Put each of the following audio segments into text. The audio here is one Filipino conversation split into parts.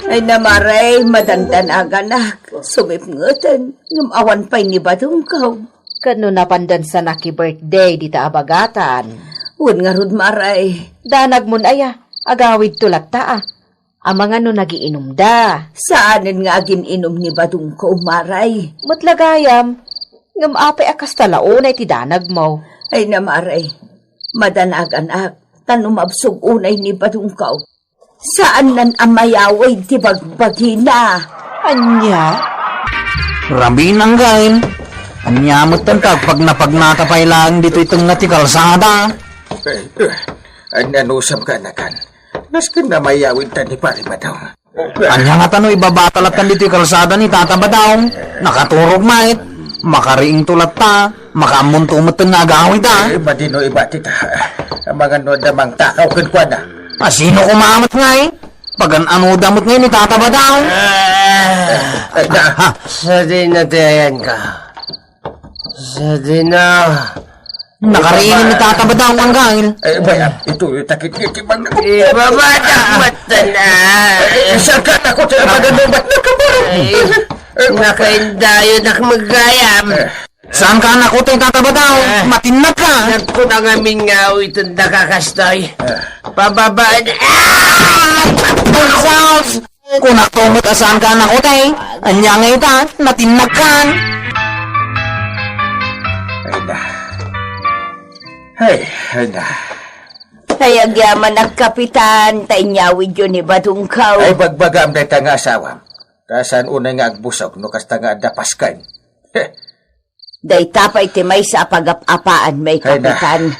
Ay namaray, madandan aganak. Sumipngutan, ngumawan pa'y ni badong kaw. Kano napandan sa naki-birthday di ta abagatan. Uwan nga rod maray. Danag mo na aya, agawid tulat ta Amang ano nagiinom da. Saanin nga agin-inom ni badong kaw maray. Matlagayam, ngamapay akas talaunay ti danag mo. Ay namaray, madanag anak, tanumabsog unay ni badong kaw. Saan nan amayaway ti bagbagi na? Anya? Rabi nang gain. Anyamot tantag pag napagnatapay lang dito itong nati kalsada. Nanusam ka na kan. Nas ka na mayawin ta ni Pare Badaw. Anya nga tano ibabatalatan dito kalsada ni Tata Badaw. Nakaturog mait. Makariing tulat ta. Makamuntumot nga agawin ta. Madino ibati ta. Mga no damang takaw kan na. Sino kumamat nga Pagan ano damot ngayon ni Tata Badaw? Sa din na tayan ka. Sa din na. Nakariing ni Tata Badaw ang gahil. Bayan, ito yung takit-kiti bang na. Ibabadak mata na. Saan ka na ko sa paganobat na kabarong? Nakaindayo na magayam. Saan ka anak ko tayo Tata Badaw? Matinag ka. Nagko na nga mingaw itong nakakastoy. Pababaan. Bulsaws! Kung nakumot asaan ka anak ko tayo, anya ngayon ta, matinag ka. Ay na. Ay agyaman ang kapitan, tainyawid yun ni badong kaw. Ay bagbagam na ita nga asawam. Tasan unay nga agbusog, no kasta nga dapaskan. Day tapay ti may sa pagapapaan may kapitan.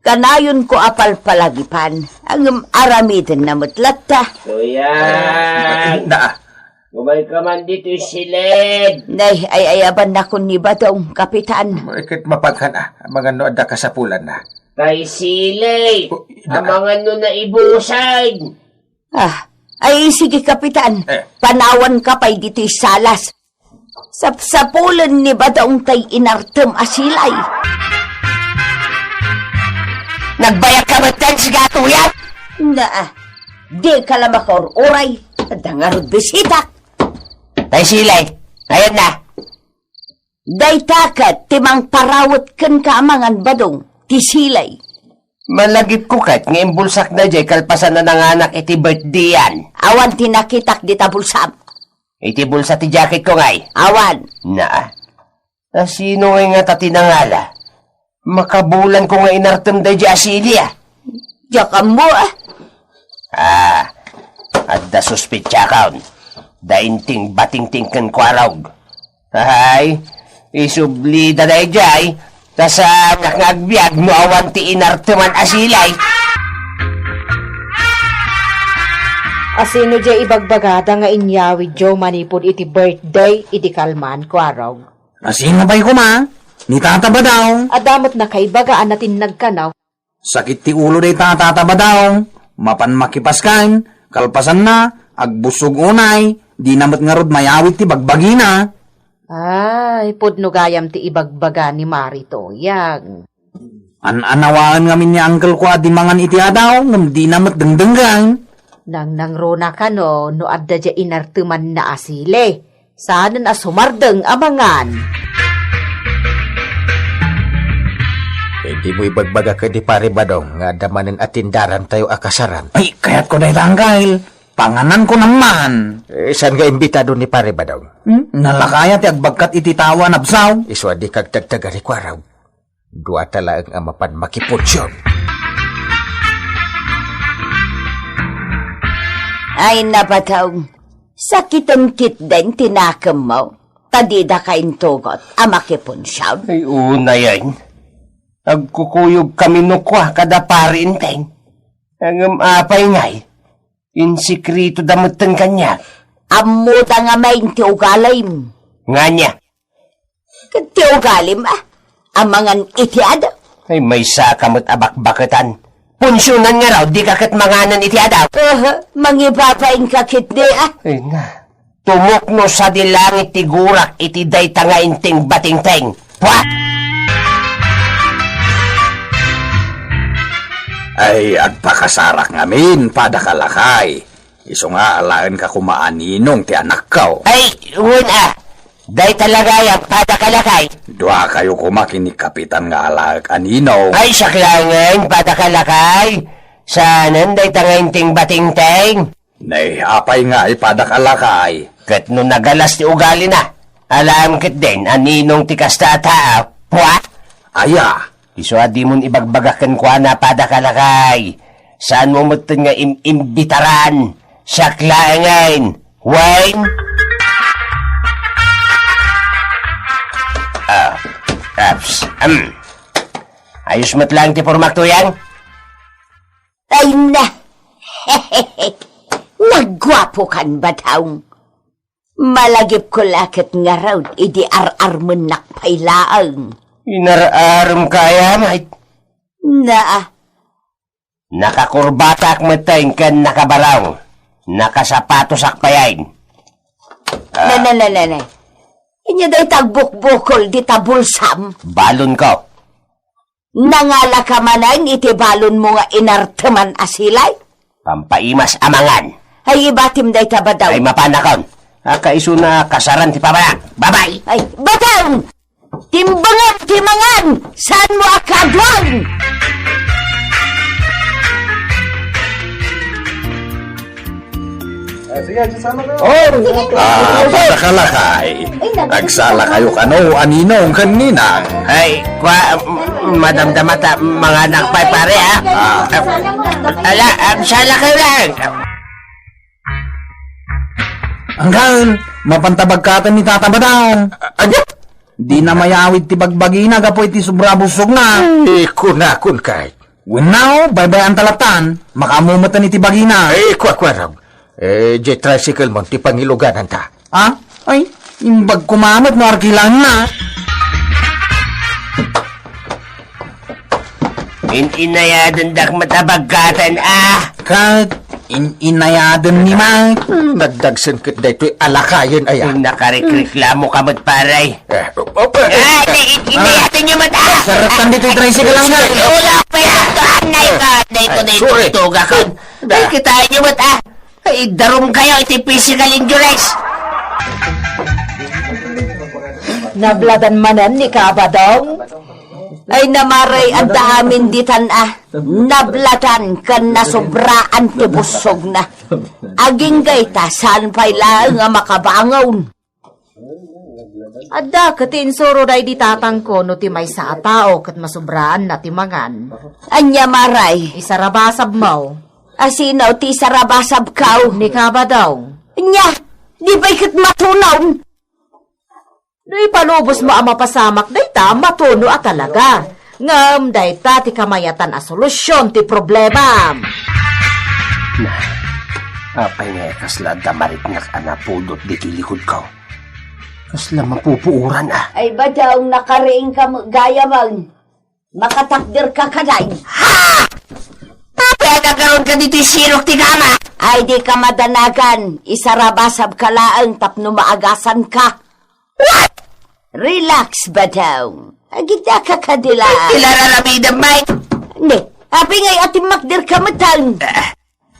Kanayon ko apal palagipan. Ang aramidin na mutlatta. Kuya! Gumay ka man dito silid. Nay, ay ayaban na kun ni badong kapitan. Ikit mapaghan mga no ada kasapulan na. Kay silid. Ang mga no na ibusay. Ay sige kapitan. Panawan ka pa'y dito salas. Sapsapulan ni badong tay inartem asilay. Nagbayag ka matan si gato yan? Di ka lamakor uray. Dangarod bisita. Tay silay. Ayan na. Day takat timang parawat kan kaamangan badong. Tisilay. Malagip ko kat ngayon bulsak na jay kalpasan na ng anak iti birthday yan. Awan tinakitak di tabulsam. Iti bulsa ti jacket ko ngay. Awan. Sino nga tatinangala? Makabulan ko nga inartem da di asilya. Yakam mo At da suspitya kaon. Dainting bating-ting kan kwarog. Ay, isubli da da jay. Tasa nakagbiag no awan ti inarteman asilay. Asino jay ibagbagada nga inyawid jo manipod iti birthday iti kalman kwarog. Sino ba'y kuma? Ni Tata Badaw. Adamot na kaibagaan natin nagkanaw. Sakit ti ulo day Tata Badaw. Mapan makipaskan. Kalpasan na. Agbusog unay. Di namat nga rod mayawit ti bagbagi na. Ay, pudno gayam ti ibagbaga ni Marito. Yang. Anawaan ngamin ni Uncle ko di mangan iti adaw. Ngam di namat dengdenggan. Nang nangrona ka no adda dya inartuman na asile. Saan na sumardeng amangan. Di mo ibagbaga ka di Pare Badong nga damanin at tindaran tayo akasaran. Ay, kaya't ko na itanggal. Panganan ko naman. Saan nga imbitado ni Pare Badong? Nalakaya ti agbagkat iti tawa nabsaw. Iswa di kag tagtagari kwaraw. Dua tala ang amapan makipunsyon. Ay napataw. Sakitan kit din tinakam mo. Tadida kain tugot. Amakipon siya. Ay, una yan. Agkukuyog kami no kwa kada parinteng. Ang apay ngay. Insikrito damutan kanya. Amuta nga may tiugalim. Nga niya. Tiugalim Amangan itiad. Ay may sakamot abakbakatan. Punsyonan nga raw, di kakit manganan itiadaw. Mangipapain kakit di Ay na. Tumukno sa dilangit tigurak iti dayta nga inting bating-teng. What? Ay, agpakasarak ngamin, padakalakay. Iso nga, alaan ka kumaaninong ti anak kao. Ay, una. Day talaga yung padakalakay. Dua kayo kumakin ni Kapitan nga alag anino. Ay, saklangan, padakalakay. Sanan day tangainting batingteng. Nay, apay nga ipadakalakay. Kat no nagalas ti ugali na. Alam kit din, aninong ti kasta tao. Puwat? Aya, Iso adi mon ibagbagakan kwa na padakalakay. Saan mo mutin nga imbitaran? Saklangan. Wayne? Ayos mo't lang ti formak to yan? Ay na! Nagwapo kan ba taong? Malagip ko lakit nga raw, idi ar-arman nakpailaang. Inararam kaya, mate. Na, Nakakurbatak matay kan nakabaraw. Nakasapatos akpayain. na. Inya day tagbuk-bukol di tabulsam. Balon ko. Nangala ka manang iti balon mo nga inarteman asilay. Pampaimas amangan. Ay ibatim day tabadaw. Ay mapanakon. Akaiso na kasaran ti pabaya. Babay! Ay, batang! Timbangan! Saan mo akadwan? padakalakay. Nagsala kayo kano aninong kaninang. Ay, madamdamata mga nakpay pare ha. Ala, sala kayo lang. Anggal, mapantabagkatan ni Tata Badang. Anya? Di na mayawid ti bagbagina gapoy ti sobrabusog na. Kunakun kay. Winaw, baybayan talatan. Makamumatan ni ti bagina. Kwaraw. Jet tricycle mo, ti pangiluganan ta. Ha? Ay, imbag kumamat no arkilang na. Inayadan dak matabagkatan Kag, inayadan ni Mike. Nagdagsan kit da ito'y alakayin aya. Nakareklamo ka mo't paray. Inayadan niyo mo't Saratan dito yung tricycle lang na. Wala pa yan. Anay ka. Sorry. Tuga ka. Ay, kitain niyo mo't Ay, darum kayo. Iti physical injuries. Nabladan manan ni Kabadong. Ay namaray ang daamin ditan Nablatan kan nasobraan ti busog na. Aging gayta saan pa'y lang nga makabangaw. Adda katin soro day di tatang ko no ti may sa tao kat masubraan na ti mangan. Anya maray. Isarabasab mo. Asinaw ti sarabasab kaw. Ni Kabadong. Nya, di ba'y kat matunaw? No ipalubos mo ang mapasamak dayta, matuno at talaga. Ngam dayta ti kamayatan a solusyon ti problema. Apay nga kasla damarit na anapudot di likod ko. Kasla mapupuuran Ay ba daw nakariing ka gaya bang? Makatakdir ka kaday. Ha! Apay nagkaroon ka dito sirok ti gama. Ay di ka madanagan. Isarabasab ka laang tapno maagasan ka. What? Relax ba daw? Agita ka kadila. Ilararamidan, Mike. Ne, hapi ngay ating makdir ka matang.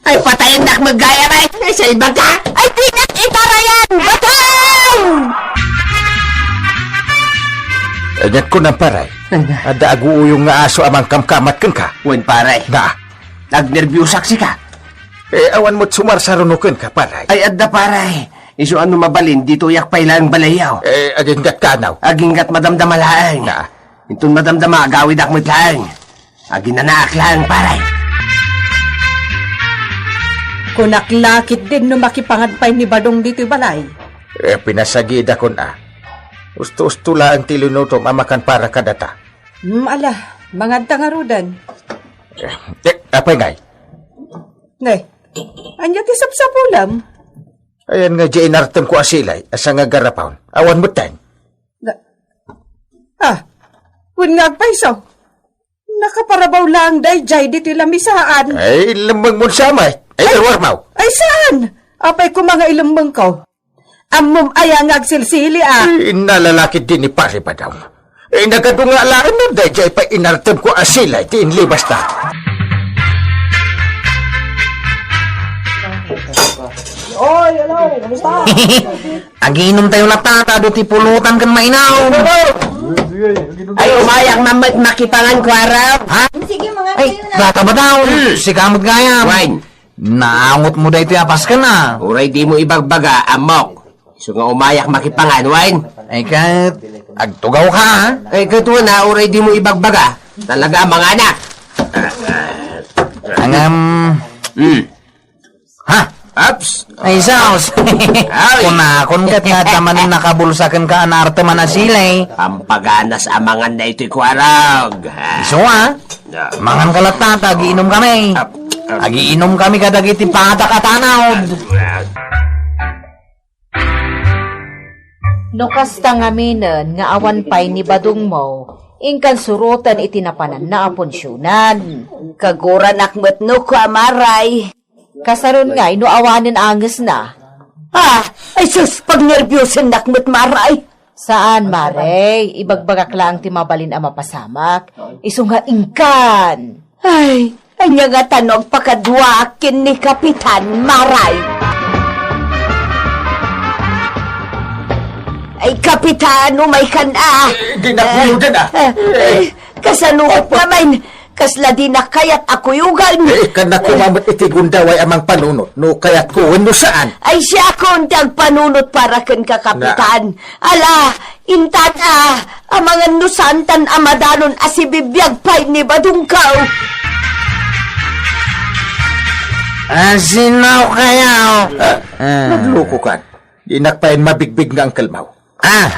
Ay, patayin na magaya, Mike. Ay, sa ibang ka. Ay, tinak itarayan! Batang! Anyat ko ng paray. Ada aguuyong nga aso amang kamkamat kan ka. Wen, paray. Na, Nagnervyusak si ka. awan mo't sumarsarunukin ka paray. Ay, adda, paray. Iso ano mabalin, dito yak pailang balayaw. Aging kanaw. Aging kat madamdamalaang. Na, Itong madamdama, agawid akmo't lang. Aging nanaak lang, paray. Kunaklakit din no makipangagpay ni Badong dito'y balay. pinasagid ako na. Usto-usto lang tilunutom amakan para kadata. Ala, mga tangarudan. Apay ngay? Ne, anya ti sapsapulam. Ayan nga di inartan ko asilay, asa nga garapawn. Awan mo tayo. Kun ngagpaysaw. Nakaparabaw lang day jay dito'y lamisaan. Ay, lamang mo samay. Ay, warmaw. Ay saan? Apay ko mga ilambang ko. Amom aya ngagsilsili Nalalakit din ni pare pa daw. Nagadungalaan mo day jay pa inartan ko asilay, ti inlibas na. Agiinom tayo latata, do ti pulutan kan mainaw. Ay, umayak na makipangan ko araw. Ha? Ay, bata ba daw? Si kamot gaya. Wine, Naangot mo da ito apas ka na. uray di mo ibagbaga, amok. So nga umayak makipangan, wine. Ay, kahit agtugaw ka, ha? Ay, katuwa na, uray di mo ibagbaga. Talaga, mga anak. Ang, ha? Ups. Ay, saos. Kunakon ka't nga tamanin nakabulsakan ka anarte man asilay. Pampaganas amangan na ito'y kwarag. Iso, ha? Mangan kalatata, agiinom kami. Agiinom kami kadagiti patak at anawd. No kasta nga minen, nga awan pa'y ni badong mo, ingkan surutan itinapanan na aponsyonan. Kaguran akmet no ko amaray. Kasaron nga, no awanin anges na. Ay sus, pag nervyosin nakmet maray. Saan, Mare? Ibagbagak lang ti mabalin ang mapasamak. Iso nga ingkan. Ay nga nga tanog pakadwakin ni Kapitan Maray. Ay, Kapitan, umay ka na. Ginapuludan Kasanuot naman. Kasla di na kayat ako yugan. Kana kumamat iti gundaway amang panunot. No kayat ko, no saan? Ay siya akong panunot para kan ka, Kapitan. Ala, intan amangan nusantan amadanon asibibiyag pay ni Badungkaw. Sinaw kaya, Nagluko ka. Inakpain mabigbig nga ang kalmaw.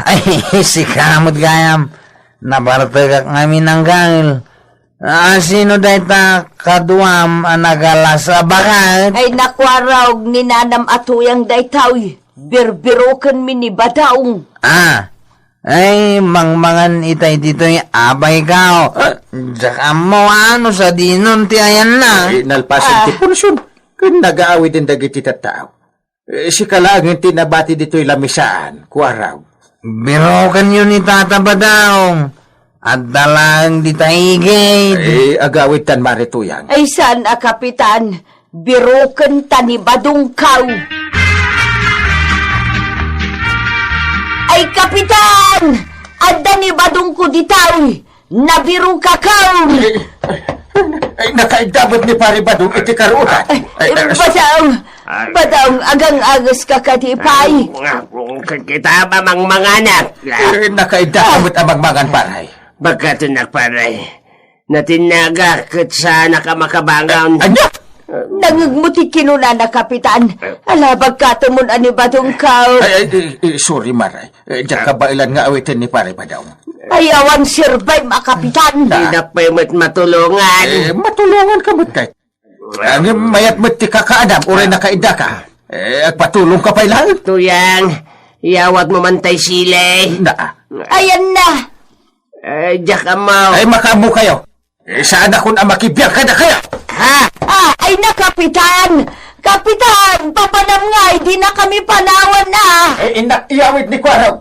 ay, si kamot gayam. Nabartagak ngamin ng gangil. Sino dayta kaduam nagala sa bakal? Ay nakwaraw ni nanam atuyang daytaw. Birbirokan mi ni Badaong. Ay, mangmangan itay dito'y abay kao. Tsaka mo ano sa dinon ti ayan na. Nalpasan ti punsyon. Kung nag-aawi din dagiti tattao. Si kalangin tinabati dito'y lamisaan. Kuaraw. Birokan yun ni Tata Badaong. At dalang di taigay. Agawid tan marituyang. Ay saan Kapitan? Birokan ta ni Badungkaw. Ay, Kapitan! Adda ni Badung ko ditaw. Nabiru ka kaw. Ay, nakaigdabot ni Pare Badong iti karuutan. Badaong, agang agas ka katipay. Kita ba mga anak? Nakaigdabot amang mangan paray. Bagkatunak paray. Natinaga kat sa nakamakabangaw. Anya! Nangagmuti kinuna na, Kapitan. Alabag katamon ani Badungkaw. Ay, sorry Maray. Diyan ka ba ilan nga awitin ni Pare Badong? Ayawan survive, Kapitan. Di na pa matulungan. Matulungan ka mo't kahit. Ang mayat mo't ti kakaadam, uray nakaida ka. Agpatulong ka pa ilang. Tuyang, iyawat mo man tay sile. Ayan na. Diyak amaw. Ay, makamu kayo. Saan akong makibiyag ka na kaya? Ay na, Kapitan. Kapitan, papanam nga, di na kami panawan na. Iyawit ni Kwaraw.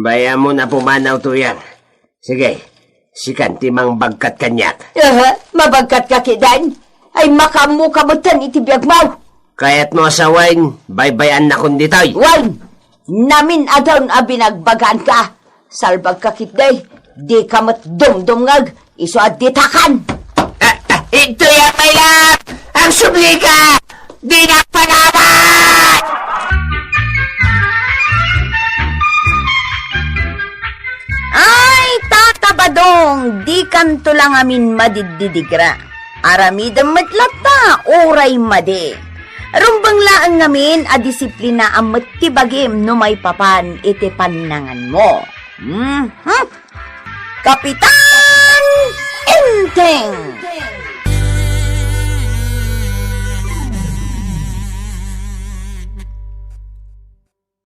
Baya mo na pumanaw, Tuyang. Sige, sikan timang bagkat kanyak. Mabagkat ka, Kidan. Ay makamukamutan itibiyag mo. Kaya't mo asawain, baybayan na kundi tayo. Wan, namin adon abinagbagan ka. Salbag ka, Kitday. Di ka mat dumdumngag, iso at ditakan. Ito yung may lang! Ang sublika! Di na panaman! Ay, Tata Badong, di kanto lang amin madiddidigra. Aramidam matlata, oray madi. Rumbang laang ngamin a disiplina ang matibagim no may papan iti panangan mo. Kapitan Enteng!